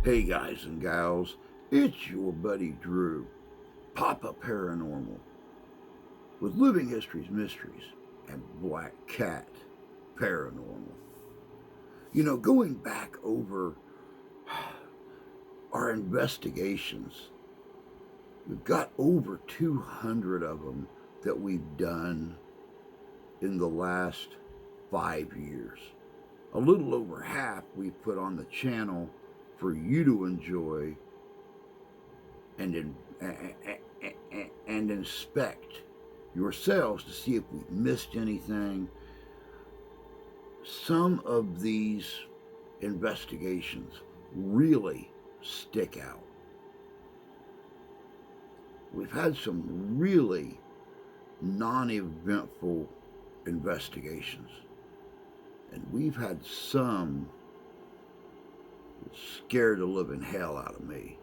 Hey guys and gals, it's your buddy Drew, Papa Paranormal, with Living History's Mysteries and Black Cat Paranormal. You know, going back over our investigations, we've got over 200 of them that we've done in the last 5 years. A little over half we've put on the channel for you to enjoy and inspect yourselves to see if we've missed anything. Some of these investigations really stick out. We've had some really non-eventful investigations, and we've had some that scared the living hell out of me.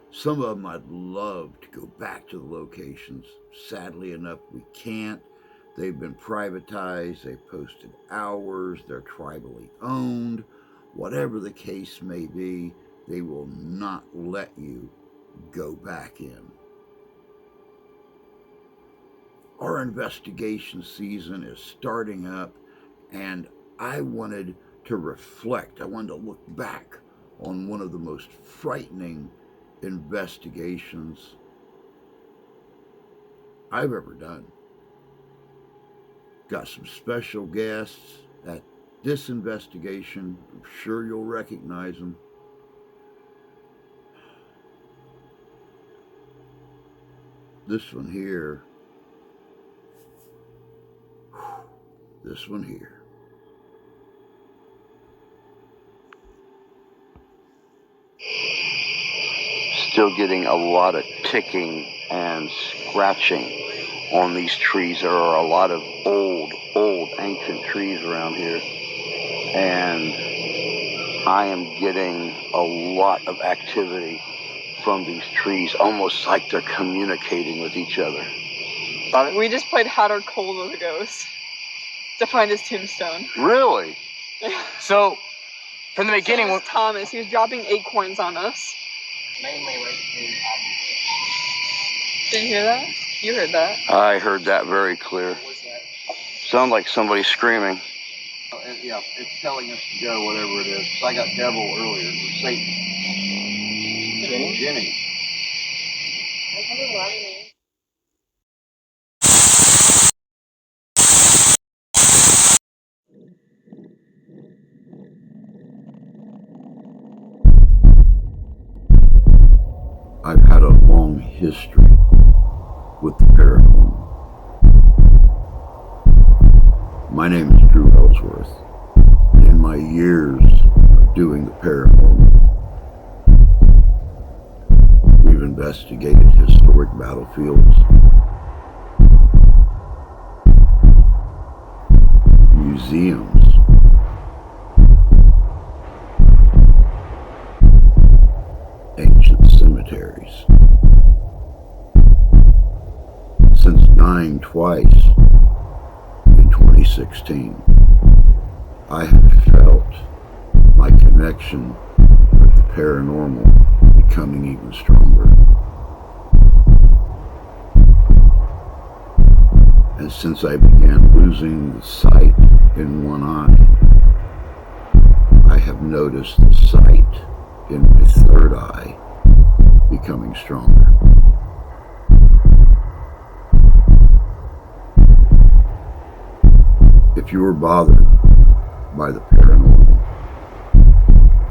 Some of them I'd love to go back to the locations. Sadly enough, we can't. They've been privatized, they've posted hours, they're tribally owned. Whatever the case may be, they will not let you go back in. Our investigation season is starting up, and I wanted to reflect. I wanted to look back on one of the most frightening investigations I've ever done. Got some special guests at this investigation. I'm sure you'll recognize them. This one here. This one here. Still getting a lot of ticking and scratching on these trees. There are a lot of old ancient trees around here, and I am getting a lot of activity from these trees, almost like they're communicating with each other. We just played hot or cold with a ghost to find his tombstone. Really? So, from the beginning, So was Thomas, he was dropping acorns on us. mainly right here. Didn't you hear that? You heard that. I heard that very clear. What was that? Sounds like somebody screaming. Yeah, it's telling us to go, whatever it is. So I got devil earlier, or Satan. Jenny. I've had a long history with the paranormal. My name is Drew Ellsworth, and in my years of doing the paranormal, we've investigated historic battlefields, museums, ancient cemeteries. Since dying twice in 2016, I have felt my connection with the paranormal becoming even stronger. And since I began losing the sight in one eye, I have noticed the sight in my third eye becoming stronger. If you are bothered by the paranormal,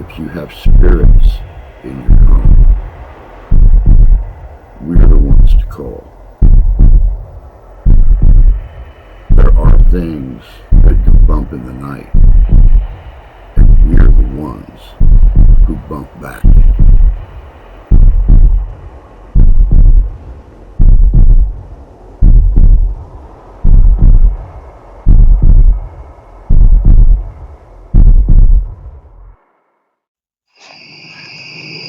if you have spirits in your home, we're the ones to call. There are things that can bump in the night, and we're the ones who bump back.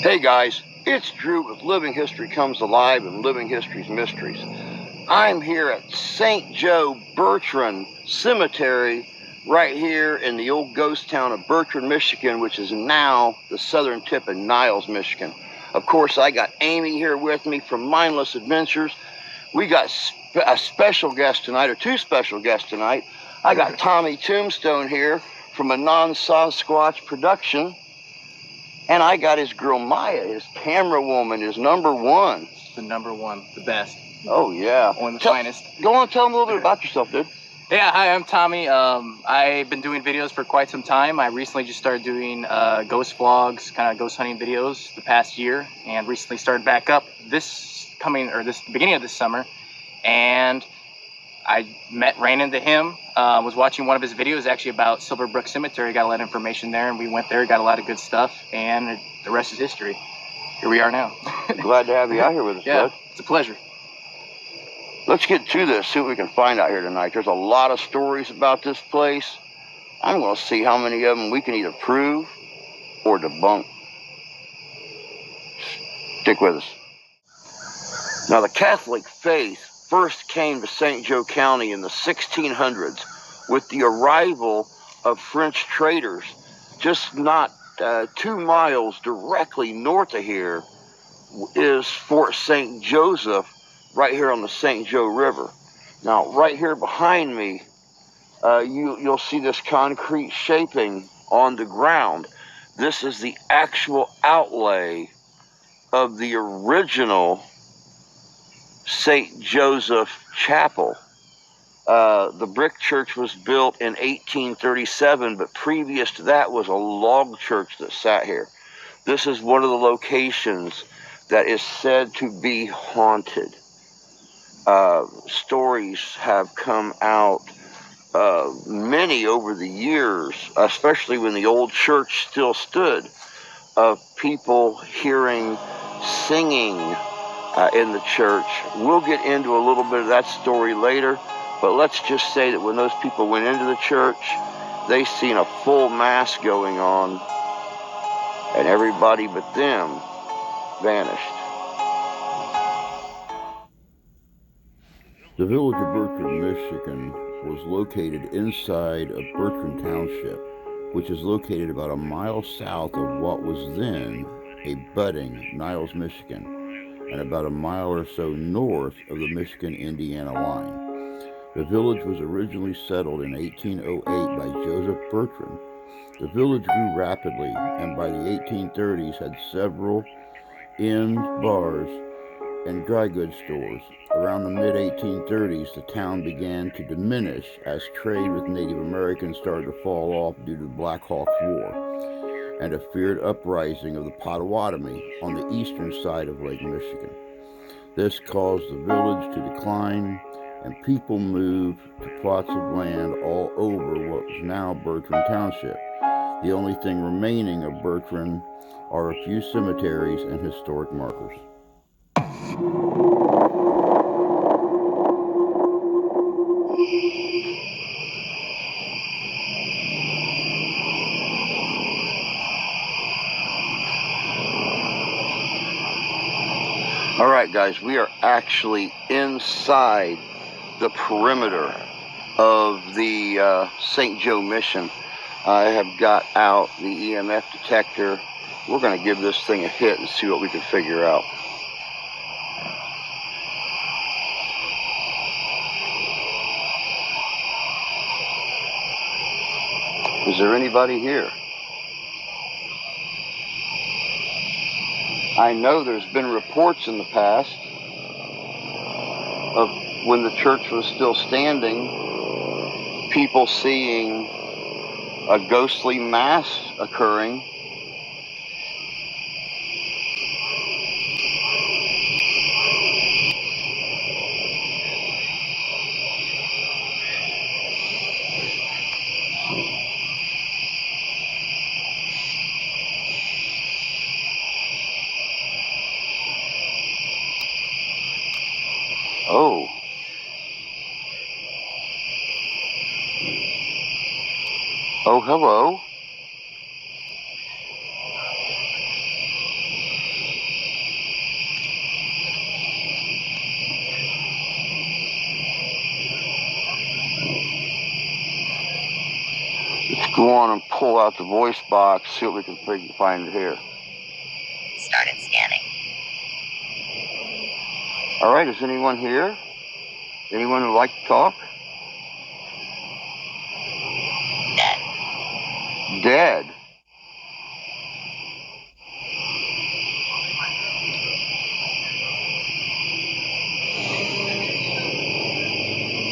Hey guys, it's Drew with Living History Comes Alive and Living History's Mysteries. I'm here at St. Joe Bertrand Cemetery right here in the old ghost town of Bertrand, Michigan, which is now the southern tip of Niles, Michigan. Of course, I got Amy here with me from Mindless Adventures. We got a special guest tonight, or two special guests tonight. I got Tommy Tombstone here from a non-Sasquatch production. And I got his girl Maya, his camera woman, his number one. The number one, the best. Oh, yeah. One of the finest. Go on, tell them a little bit about yourself, dude. Yeah, hi, I'm Tommy. I've been doing videos for quite some time. I recently just started doing ghost vlogs, kind of ghost hunting videos the past year, and recently started back up this beginning of this summer. And I ran into him, was watching one of his videos actually about Silverbrook Cemetery, got a lot of information there, and we went there, got a lot of good stuff, and the rest is history. Here we are now. Glad to have you out here with us, yeah, bud. It's a pleasure. Let's get to this, see what we can find out here tonight. There's a lot of stories about this place. I'm going to see how many of them we can either prove or debunk. Stick with us. Now, the Catholic faith first came to St. Joe County in the 1600s with the arrival of French traders. Just not 2 miles directly north of here is Fort St. Joseph, right here on the St. Joe River. Now, right here behind me, you'll see this concrete shaping on the ground. This is the actual outlay of the original St. Joseph Chapel. The brick church was built in 1837, but previous to that was a log church that sat here. This is one of the locations that is said to be haunted. Stories have come out, many over the years, especially when the old church still stood, of people hearing singing in the church. We'll get into a little bit of that story later, but let's just say that when those people went into the church, they seen a full mass going on, and everybody but them vanished. The village of Bertrand, Michigan was located inside of Bertrand Township, which is located about a mile south of what was then a budding Niles, Michigan, and about a mile or so north of the Michigan-Indiana line. The village was originally settled in 1808 by Joseph Bertrand. The village grew rapidly, and by the 1830s had several inns, bars, and dry goods stores. Around the mid-1830s, the town began to diminish as trade with Native Americans started to fall off due to the Black Hawk's War and a feared uprising of the Potawatomi on the eastern side of Lake Michigan. This caused the village to decline, and people moved to plots of land all over what is now Bertrand Township. The only thing remaining of Bertrand are a few cemeteries and historic markers. All right, guys, we are actually inside the perimeter of the St. Joe Mission. I have got out the EMF detector. We're going to give this thing a hit and see what we can figure out. Is there anybody here? I know there's been reports in the past of when the church was still standing, people seeing a ghostly mass occurring. Oh. Oh, hello. Go on and pull out the voice box, see what we can find here. Started scanning. All right, is anyone here? Anyone who'd like to talk? Dead. Dead.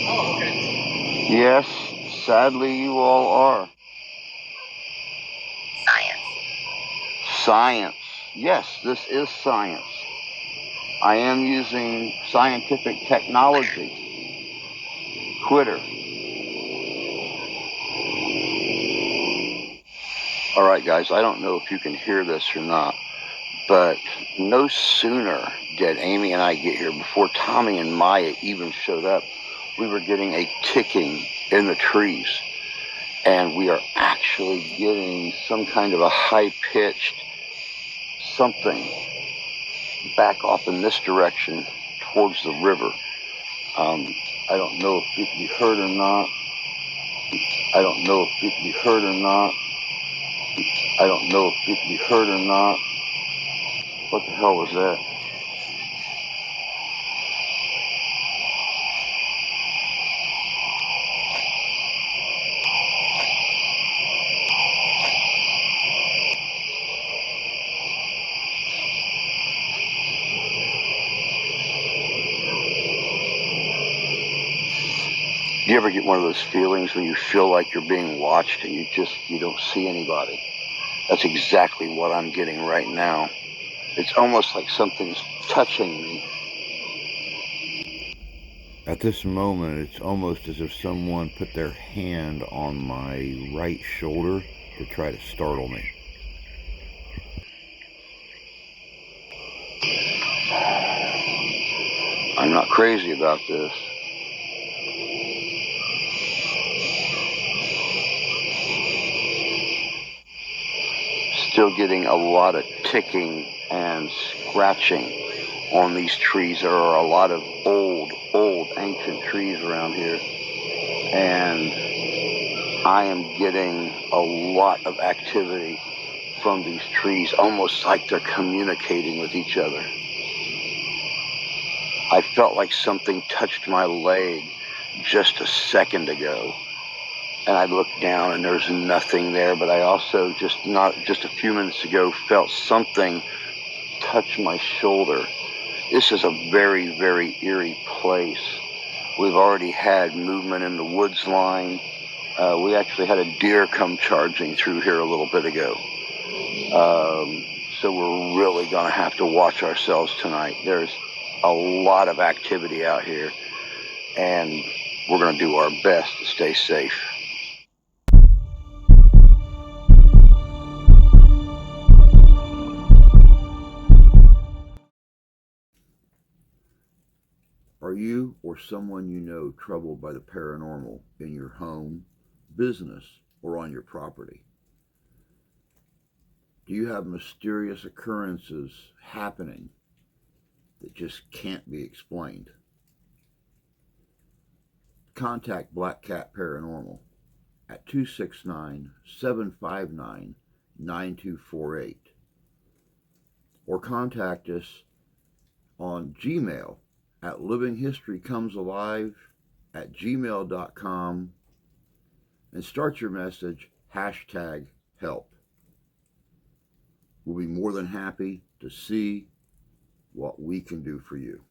Oh, okay. Yes, sadly you all are. Science. Science. Yes, this is science. I am using scientific technology. Quitter. All right, guys, I don't know if you can hear this or not, but no sooner did Amy and I get here, before Tommy and Maya even showed up, we were getting a ticking in the trees. And we are actually getting some kind of a high-pitched something back off in this direction towards the river. I don't know if it can be heard or not. I don't know if it can be heard or not. I don't know if it can be heard or not. What the hell was that? Do you ever get one of those feelings when you feel like you're being watched and you don't see anybody? That's exactly what I'm getting right now. It's almost like something's touching me. At this moment, it's almost as if someone put their hand on my right shoulder to try to startle me. I'm not crazy about this. Still getting a lot of ticking and scratching on these trees. There are a lot of old, ancient trees around here. And I am getting a lot of activity from these trees, almost like they're communicating with each other. I felt like something touched my leg just a second ago. And I looked down and there's nothing there, but I also just a few minutes ago felt something touch my shoulder. This is a very, very eerie place. We've already had movement in the woods line. We actually had a deer come charging through here a little bit ago. So we're really gonna have to watch ourselves tonight. There's a lot of activity out here and we're gonna do our best to stay safe. Are you or someone you know troubled by the paranormal in your home, business, or on your property? Do you have mysterious occurrences happening that just can't be explained? Contact Black Cat Paranormal at 269-759-9248 or contact us on Gmail at livinghistorycomesalive@gmail.com and start your message #help. We'll be more than happy to see what we can do for you.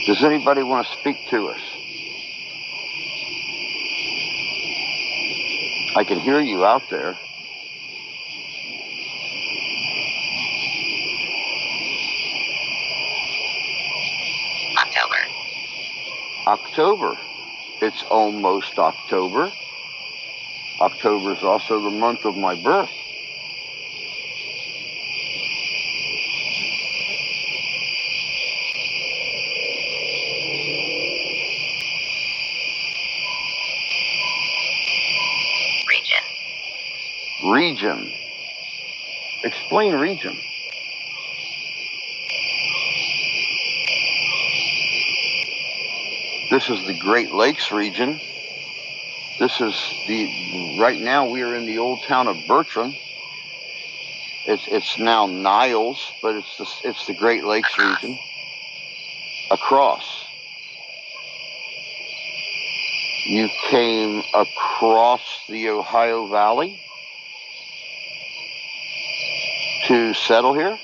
Does anybody want to speak to us? I can hear you out there. October. October. It's almost October. October is also the month of my birth. Region. Explain region. This is the Great Lakes region. This is right now we are in the old town of Bertrand. It's now Niles, but it's the Great Lakes region. Across. You came across the Ohio Valley to settle here?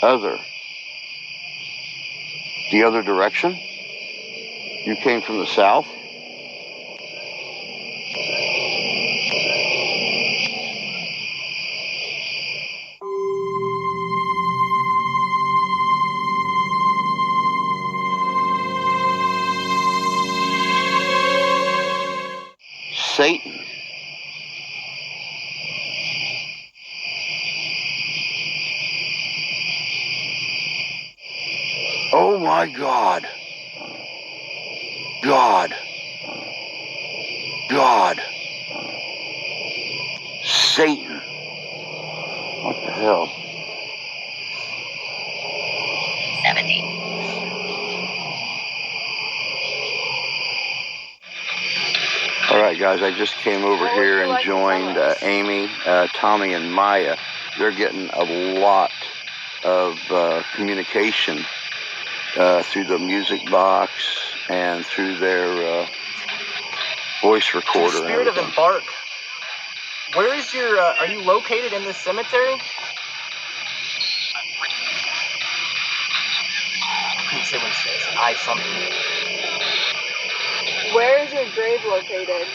Other. The other direction? You came from the south? Satan. Oh my God. God. God. Satan. What the hell? 70. All right, guys, I just came over What would here you and like to joined tell us? Amy, Tommy, and Maya. They're getting a lot of communication through the music box and through their voice In the recorder and spirit of everything. embark, where is your, are you located in this cemetery? I couldn't say what it says. I something. Where is your grave located?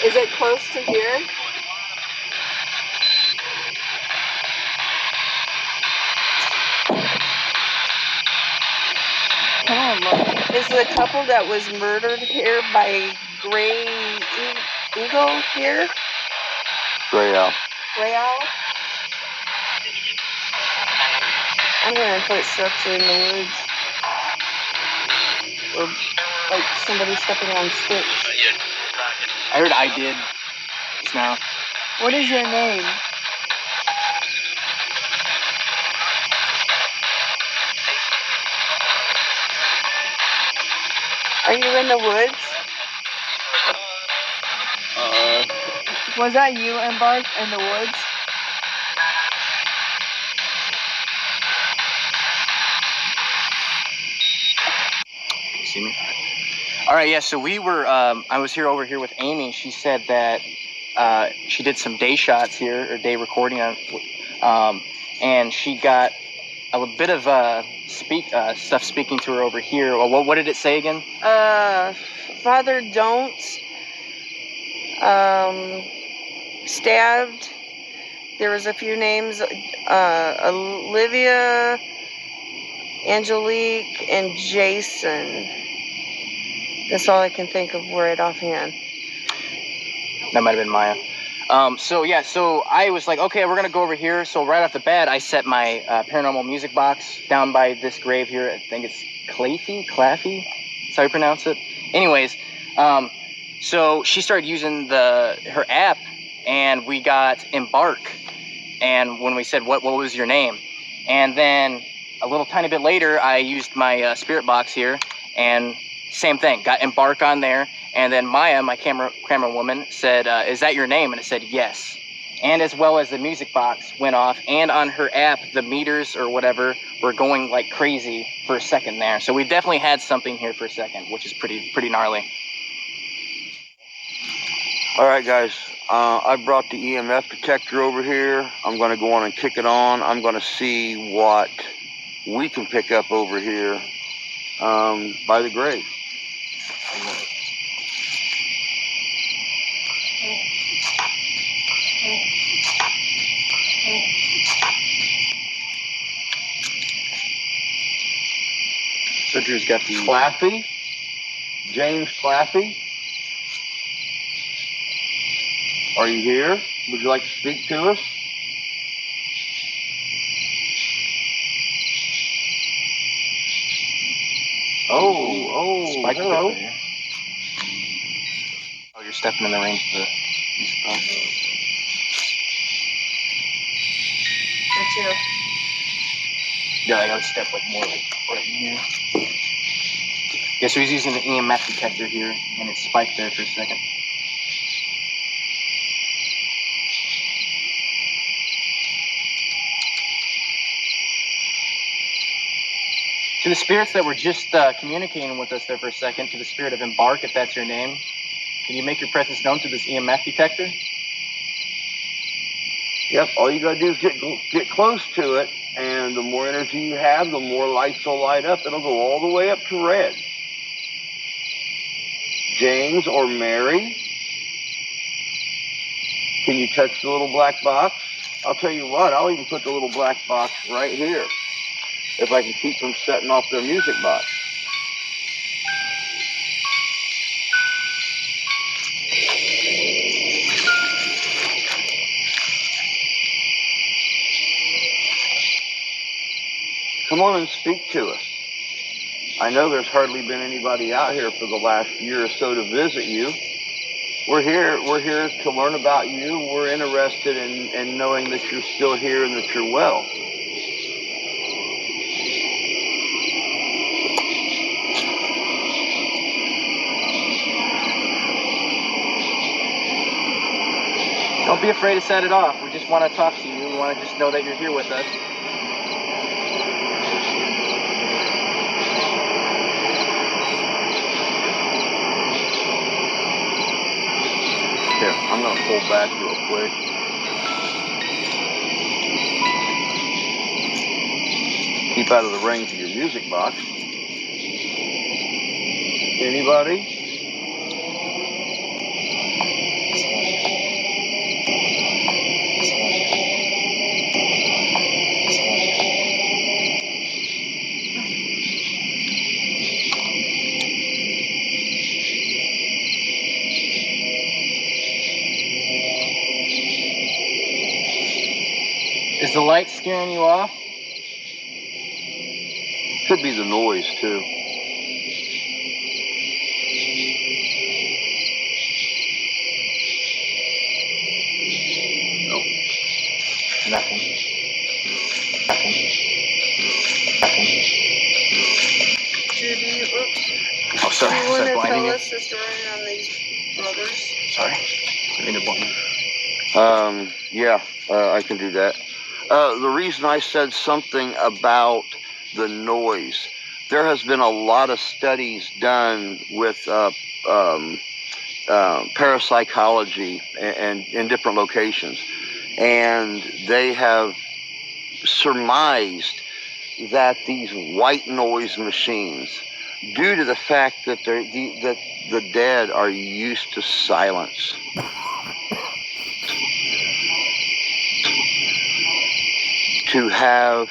Is it close to here? Come on, look. Is the couple that was murdered here by Gray Eagle here? Gray Owl. Gray Owl? I'm hearing footsteps in the woods. Or like somebody stepping on sticks. I heard I did just now. What is your name? Are you in the woods? Was that you, Embark, in the woods? You see me? All right, yeah, so we were, I was over here with Amy. She said that she did some day shots here, or day recording, and she got a little bit of stuff speaking to her over here. Well, what did it say again? Father Don't, stabbed. There was a few names, Olivia, Angelique, and Jason. That's all I can think of right offhand. That might have been Maya. So I was like, okay, we're gonna go over here. So right off the bat, I set my paranormal music box down by this grave here. I think it's Claffey. That's how you pronounce it. Anyways, so she started using her app, and we got Embark. And when we said, what was your name? And then a little tiny bit later, I used my spirit box here, and same thing, got Embark on there. And then Maya, my camera woman, said, is that your name? And it said yes. And as well as the music box went off, and on her app, the meters or whatever were going like crazy for a second there. So we definitely had something here for a second, which is pretty gnarly. All right, guys. I brought the EMF detector over here. I'm going to go on and kick it on. I'm going to see what we can pick up over here by the grave. So Drew's got the... Claffey? James Claffey, are you here? Would you like to speak to us? Spike hello. here. Oh, you're stepping in the range of the music box. Me too. Yeah, I gotta step like more like right in here. Yeah, so he's using the EMF detector here, and it spiked there for a second. To the spirits that were just communicating with us there for a second, to the spirit of Embark, if that's your name, can you make your presence known through this EMF detector? Yep, all you gotta do is get close to it, and the more energy you have, the more lights will light up. It'll go all the way up to red. James or Mary, can you touch the little black box? I'll tell you what, I'll even put the little black box right here, if I can keep them setting off their music box. Come on and speak to us. I know there's hardly been anybody out here for the last year or so to visit you. We're here to learn about you. We're interested in knowing that you're still here and that you're well. Don't be afraid to set it off. We just want to talk to you. We want to just know that you're here with us. Here, I'm going to pull back real quick. Keep out of the range of your music box. Anybody? Is the light scaring you off? Could be the noise, too. No. Nothing. Nothing. Nothing. Judy, oops. Oh, sorry. Do you Was want I to blinding tell you? us the story on these brothers? Sorry. I mean to blind you. Yeah, I can do that. The reason I said something about the noise, there has been a lot of studies done with parapsychology and in different locations, and they have surmised that these white noise machines, due to the fact that that the dead are used to silence, to have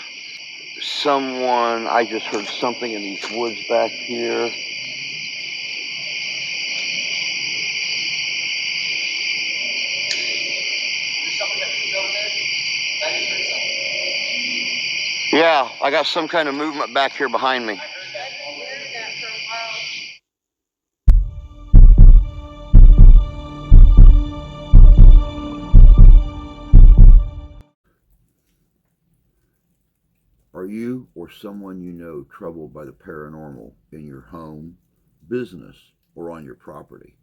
someone, I just heard something in these woods back here. Yeah, I got some kind of movement back here behind me. I've been hearing that for a while. Are you or someone you know troubled by the paranormal in your home, business, or on your property?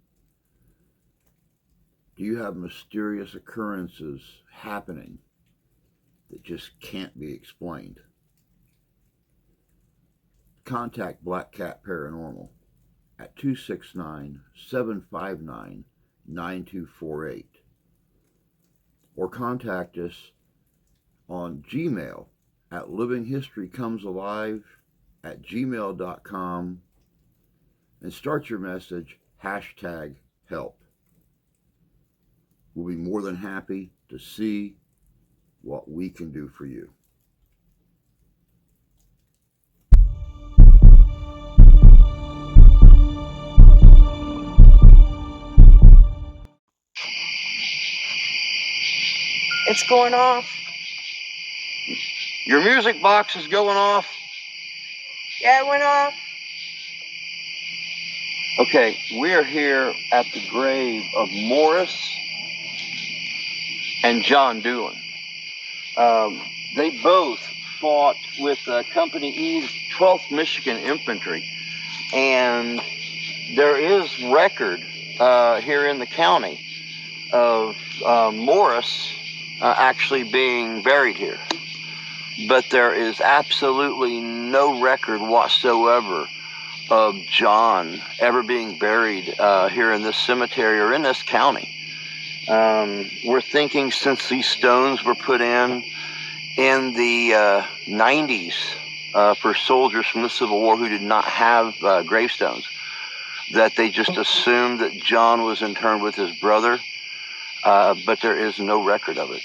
Do you have mysterious occurrences happening that just can't be explained? Contact Black Cat Paranormal at 269-759-9248 or contact us on Gmail at livinghistorycomesalive@gmail.com and start your message #help. We'll be more than happy to see what we can do for you. It's going off. Your music box is going off? Yeah, it went off. Okay, we're here at the grave of Morris and John Doolin. They both fought with Company E's 12th Michigan Infantry, and there is record here in the county of Morris actually being buried here. But there is absolutely no record whatsoever of John ever being buried here in this cemetery or in this county. We're thinking since these stones were put in the 90s for soldiers from the Civil War who did not have gravestones, that they just assumed that John was interred with his brother, but there is no record of it.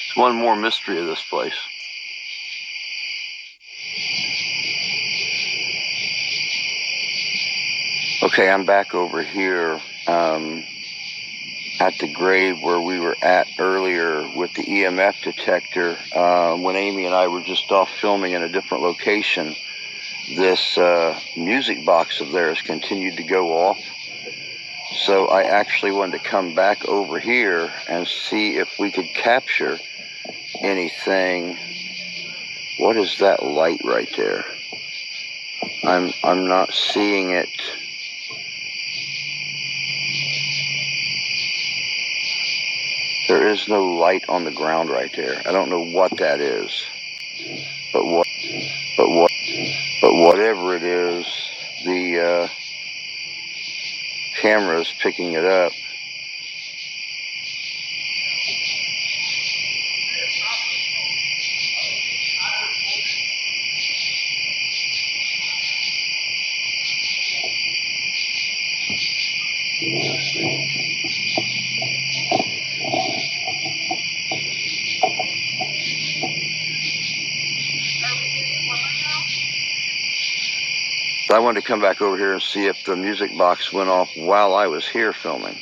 It's one more mystery of this place. Okay, I'm back over here at the grave where we were at earlier with the EMF detector. When Amy and I were just off filming in a different location, this music box of theirs continued to go off. So I actually wanted to come back over here and see if we could capture anything. What is that light right there? I'm not seeing it. There is no light on the ground right there. I don't know what that is. But whatever it is, the camera is picking it up. I wanted to come back over here and see if the music box went off while I was here filming.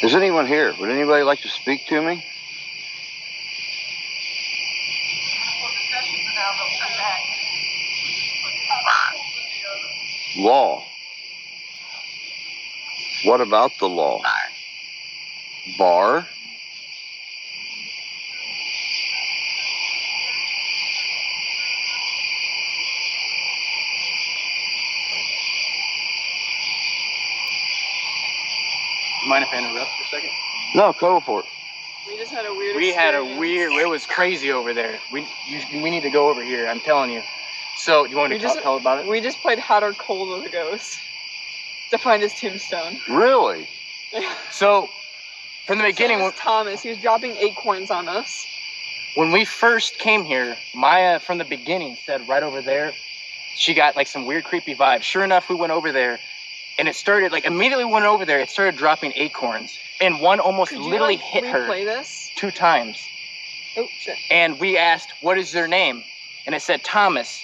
Is anyone here? Would anybody like to speak to me? Law. What about the law? Bar? Mind if I interrupt for a second? No, go for it. We just had a weird It was crazy over there. We need to go over here, I'm telling you. So, do you want me to tell about it? We just played hot or cold with a ghost to find his tombstone. Really? So, from the beginning, So was Thomas, he was dropping acorns on us. when we first came here, Maya from the beginning said right over there, she got like some weird creepy vibes. Sure enough, we went over there, and it started like immediately we went over there, it started dropping acorns, and one almost literally hit her this? 2 times. Oh shit! And we asked, "What is their name?" And it said Thomas.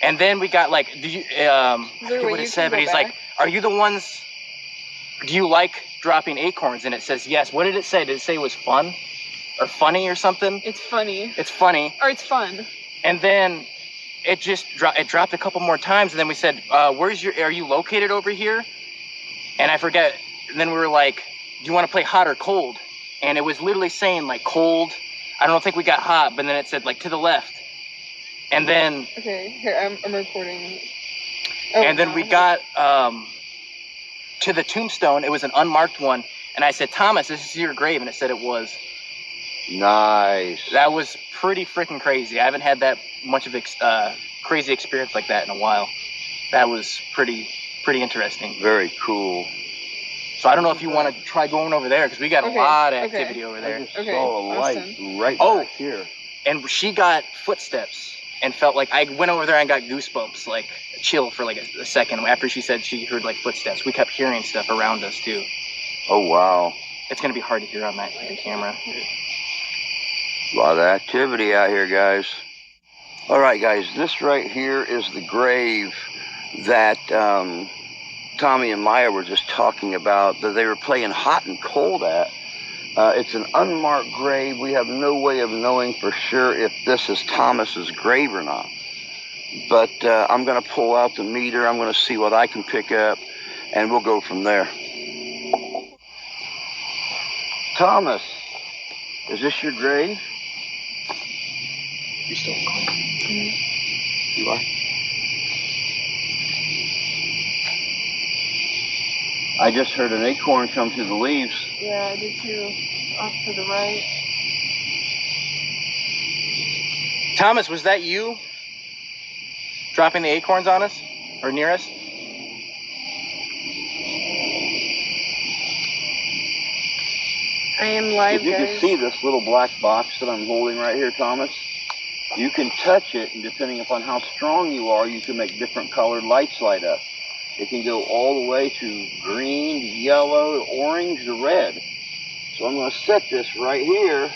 And then we got like, "Do you?" I forget what it said, but he's like, "Are you the ones? Do you like dropping acorns?" And it says yes. What did it say? Did it say it was fun, or funny, or something? It's funny. It's funny. Or it's fun. And then it just dropped a couple more times, and then we said, "Are you located over here?" And I forget. And then we were like, "Do you want to play hot or cold?" And it was literally saying like cold. I don't think we got hot, but then it said like to the left. And then okay, here I'm recording. Oh, and then we got to the tombstone. It was an unmarked one, and I said, "Thomas, this is your grave," and it said it was. Nice. That was pretty freaking crazy. I haven't had that much of crazy experience like that in a while. That was pretty interesting. Very cool. So I don't know if you want to try going over there, because we got a lot of activity over I there. just saw a light right back here. And she got footsteps and felt like, I went over there and got goosebumps, like a chill for like a second after she said she heard like footsteps. We kept hearing stuff around us too. Oh, wow. It's going to be hard to hear on that camera. A lot of activity out here, guys. All right, guys, this right here is the grave that Tommy and Maya were just talking about, that they were playing hot and cold at. It's an unmarked grave. We have no way of knowing for sure if this is Thomas's grave or not. But I'm going to pull out the meter. I'm going to see what I can pick up, and we'll go from there. Thomas, is this your grave? You still recording? Mm-hmm. You are? I just heard an acorn come through the leaves. Yeah, I did too. Off to the right. Thomas, was that you dropping the acorns on us? Or near us? I am live, If you guys. can see this little black box that I'm holding right here, Thomas, you can touch it, and depending upon how strong you are, you can make different colored lights light up. It can go all the way to green, to yellow, to orange, to red. So I'm going to set this right here,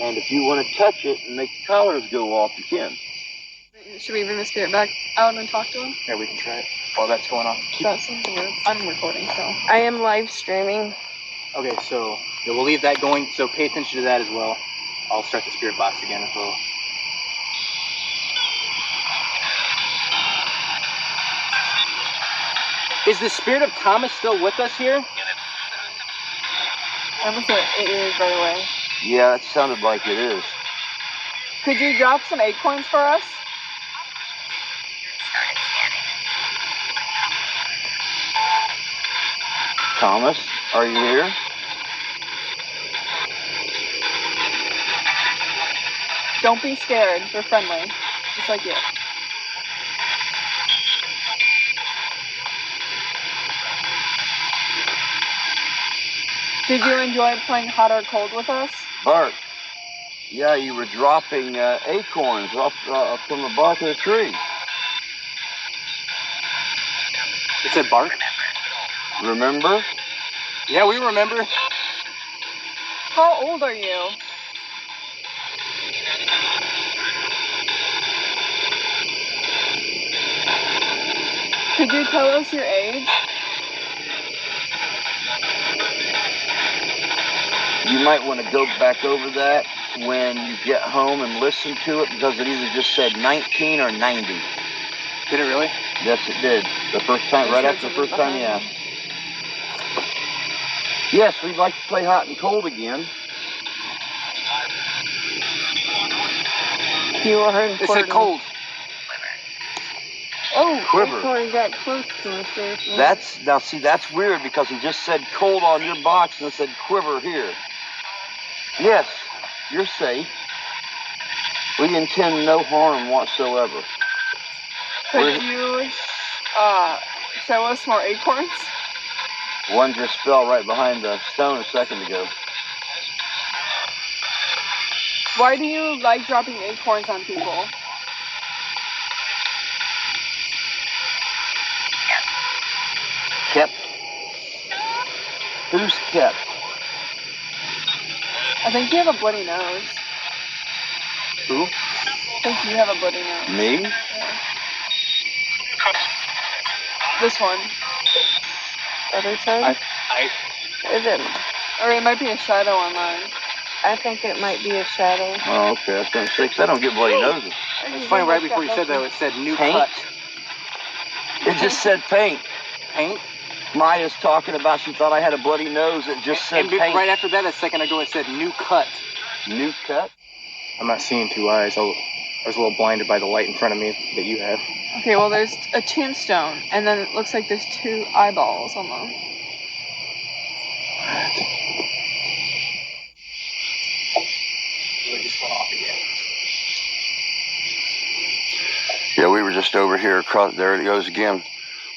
and if you want to touch it and make the colors go off, you can. Should we bring the spirit back out and talk to him? Yeah, we can try it while that's going on. That's I'm recording, so. I am live streaming. Okay, so yeah, we'll leave that going, so pay attention to that as well. I'll start the spirit box again as well. Is the spirit of Thomas still with us here? I'm gonna say it is right away. Yeah, it sounded like it is. Could you drop some acorns for us? Started scanning. Thomas, are you here? Don't be scared. They're friendly. Just like you. Did you enjoy playing hot or cold with us? Bart, yeah, you were dropping acorns off from the bark of the tree. It said Bart? Remember? Yeah, we remember. How old are you? Could you tell us your age? You might want to go back over that when you get home and listen to it, because it either just said 19 or 90. Did it really? Yes, it did. The first time, right after the first time you asked. Yes, we'd like to play hot and cold again. You are It said cold. Oh, Quiver. acorn got close to us there. That's weird, because he just said cold on your box and it said quiver here. Yes, you're safe. We intend no harm whatsoever. Could you show us more acorns? One just fell right behind the stone a second ago. Why do you like dropping acorns on people? Kep? Who's Kep? I think you have a bloody nose. Who? I think you have a bloody nose. Me? Yeah. This one. Other side? Is it? Or it might be a shadow on mine. I think it might be a shadow. Oh, okay. I was going to say, 'cause I don't get bloody noses. It's funny, right before you said that, it said new Paint? cut. It just said paint. Paint? Maya's talking about she thought I had a bloody nose. It just said And paint. right after that, a second ago, it said new cut. New cut? I'm not seeing two eyes. I was a little blinded by the light in front of me that you have. Okay, well, there's a tombstone, and then it looks like there's two eyeballs on them. just over here across, there it goes again.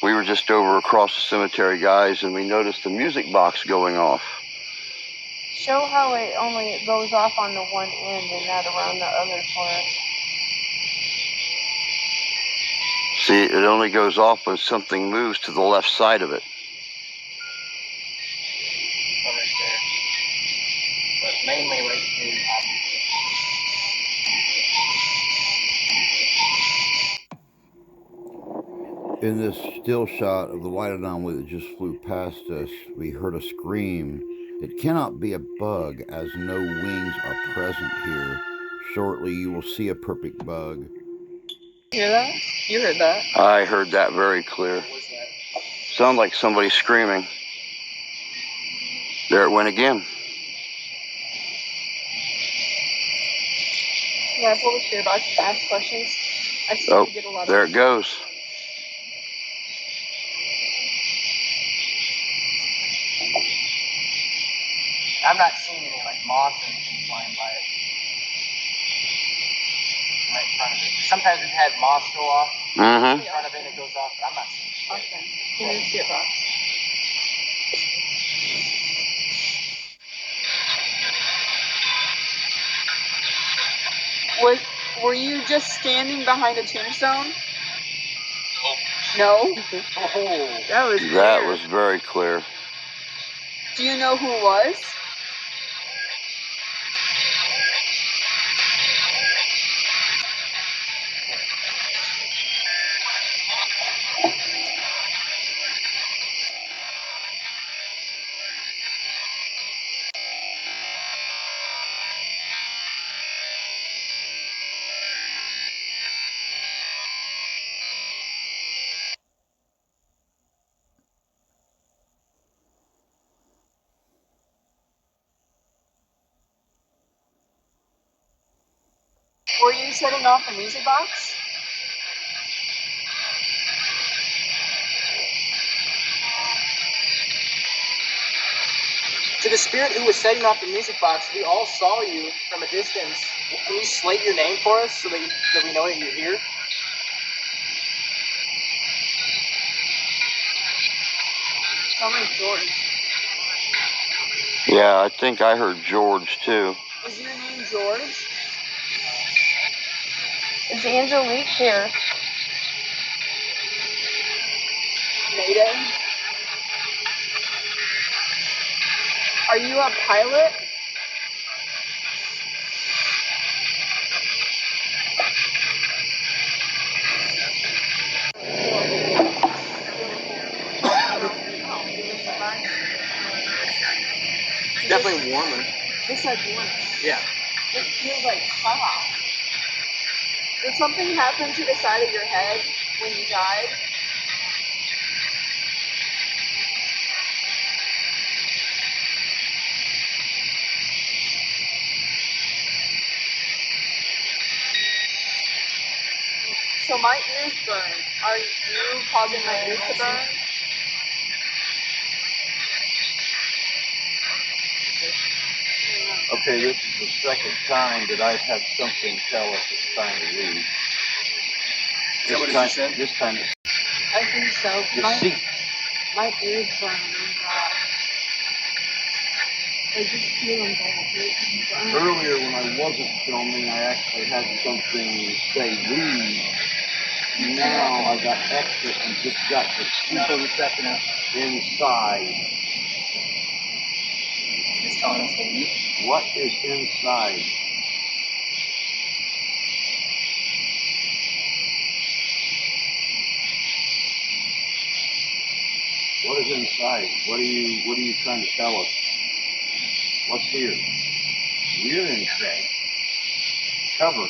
We were just over across the cemetery, guys, and we noticed the music box going off. Show how it only goes off on the one end and not around the other corners. See, it only goes off when something moves to the left side of it. Right there. But mainly right here. In this still shot of the white anomaly that just flew past us, we heard a scream. It cannot be a bug, as no wings are present here. Shortly, you will see a perfect bug. Hear that? You heard that? I heard that very clear. What was that? Sounded like somebody screaming. There it went again. Yeah, I pull the spirit box to ask questions. I see Oh, you get a lot of there it goes. I'm not seeing any like moths or anything flying by it. Right in front of it. Sometimes we've had moths go off. Mm-hmm. In front of it, it goes off, but I'm not seeing shit. Awesome. Give me the spirit box. Were you just standing behind a tombstone? No. Oh, That was clear. That was very clear. Do you know who it was? Were you setting off the music box? to the spirit who was setting off the music box, we all saw you from a distance. Can you slate your name for us so that we know that you're here? Sound like George. Yeah, I think I heard George too. Is your name George? Is Angelique here? Mayday? Are you a pilot? Definitely warmer. This says warm. Yeah. It feels like hot. Did something happen to the side of your head when you died? So my ears burn. Are you causing my ears to burn? Okay, this is the second time that I've had something tell us it's time to leave. Is that what it said? This time I think so. the seat. My ears burn. Oh God. I just feel them burn. Earlier when I wasn't filming, I actually had something say leave. Now I got exit and just got the seat inside. Just telling us to leave. What is inside? What is inside? What are you trying to tell us? What's here? We're inside. Cover.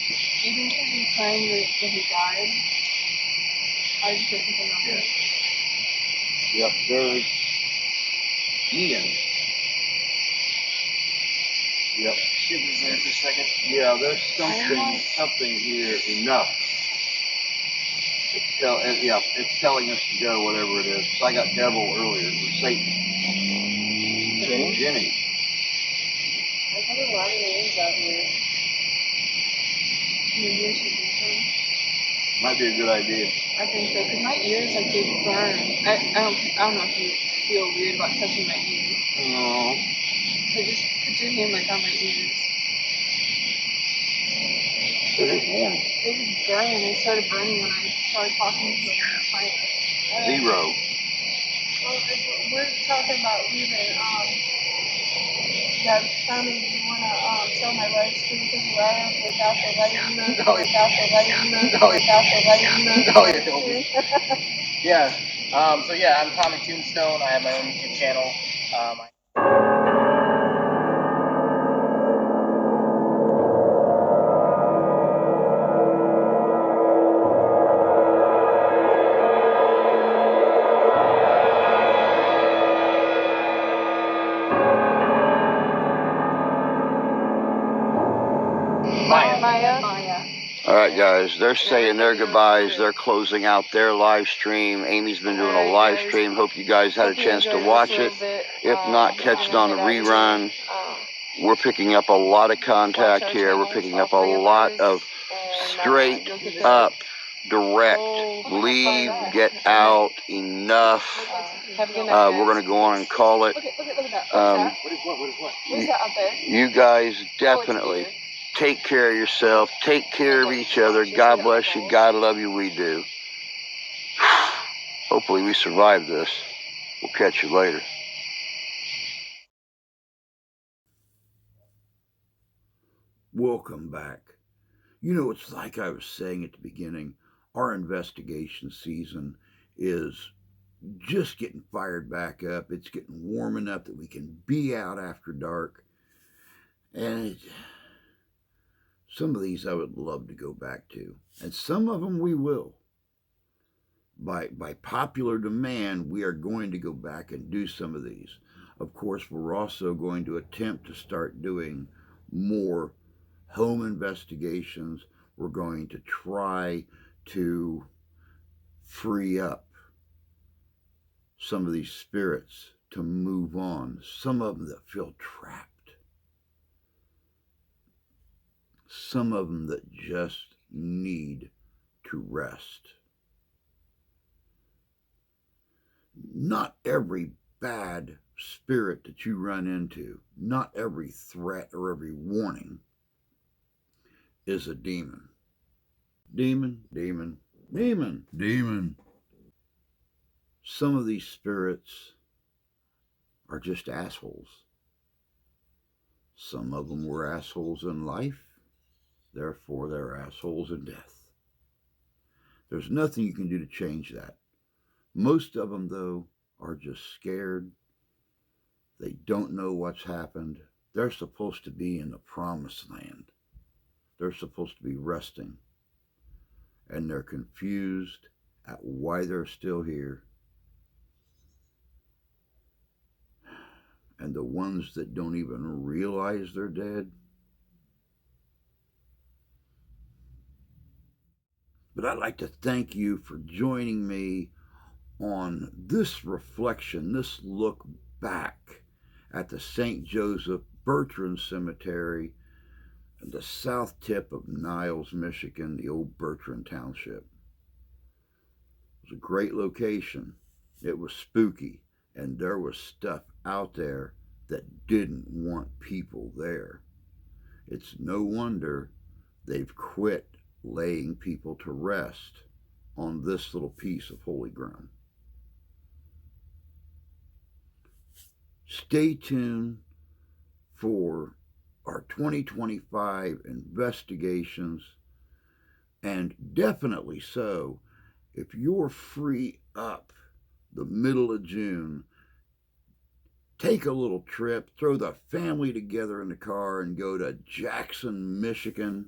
Do you think he's implying that he died? I just put something on there. Yep, there's Ian. Yep. Shit was there for a second. Yeah, there's something here enough. It's telling us to go, whatever it is. So I got devil earlier, or Satan. Jenny. I have a lot of names out here. Maybe I should be tombstone. Might be a good idea. I think so, because my ears, like, they burn. I don't know if you feel weird about touching my ears. No. So just put your hand, like, on my ears. It is warm. It was burning. It started burning when I started talking to the client. Zero. Well, we're talking about leaving. Yeah, Tommy, do you want to tell my live stream because you are without the light? No, without the light? No, without the light? No, you don't. Yeah. So yeah, I'm Tommy Tombstone. I have my own YouTube channel. Maya. All right, guys, they're saying their goodbyes. They're closing out their live stream. Amy's been doing a live stream. Hope you guys had a chance to watch it. If not, catch it on the rerun. We're picking up a lot of contact here. We're picking up a lot of straight up, direct, leave, get out, enough. We're going to go on and call it. Look at that. What is that out there? You guys definitely take care of yourself. Take care of each other. God bless you. God love you. We do. Hopefully we survive this. We'll catch you later. Welcome back. You know, it's like I was saying at the beginning, our investigation season is just getting fired back up. It's getting warm enough that we can be out after dark. And some of these I would love to go back to. And some of them we will. By popular demand, we are going to go back and do some of these. Of course, we're also going to attempt to start doing more home investigations. We're going to try to free up some of these spirits to move on. Some of them that feel trapped. Some of them that just need to rest. Not every bad spirit that you run into, not every threat or every warning is a demon. Demon. Some of these spirits are just assholes. Some of them were assholes in life, therefore they're assholes in death. There's nothing you can do to change that. Most of them, though, are just scared. They don't know what's happened. They're supposed to be in the promised land. They're supposed to be resting. And they're confused at why they're still here. And the ones that don't even realize they're dead. But I'd like to thank you for joining me on this reflection, this look back at the St. Joseph Bertrand Cemetery and the south tip of Niles, Michigan, the old Bertrand Township. It was a great location. It was spooky, and there was stuff out there that didn't want people there. It's no wonder they've quit laying people to rest on this little piece of holy ground. Stay tuned for our 2025 investigations, and definitely so, if you're free up the middle of June, take a little trip, throw the family together in the car and go to Jackson, Michigan,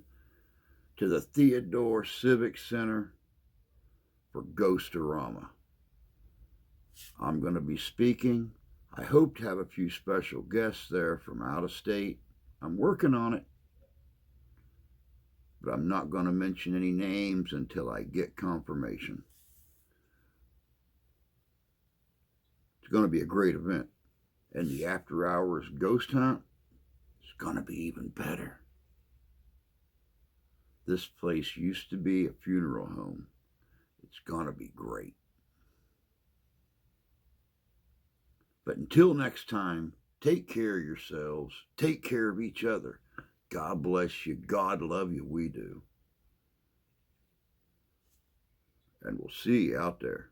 to the Theodore Civic Center for Ghostorama. I'm going to be speaking. I hope to have a few special guests there from out of state. I'm working on it, but I'm not going to mention any names until I get confirmation. It's going to be a great event, and the after hours ghost hunt is going to be even better. this place used to be a funeral home. It's going to be great. But until next time, take care of yourselves. Take care of each other. God bless you. God love you. We do. And we'll see you out there.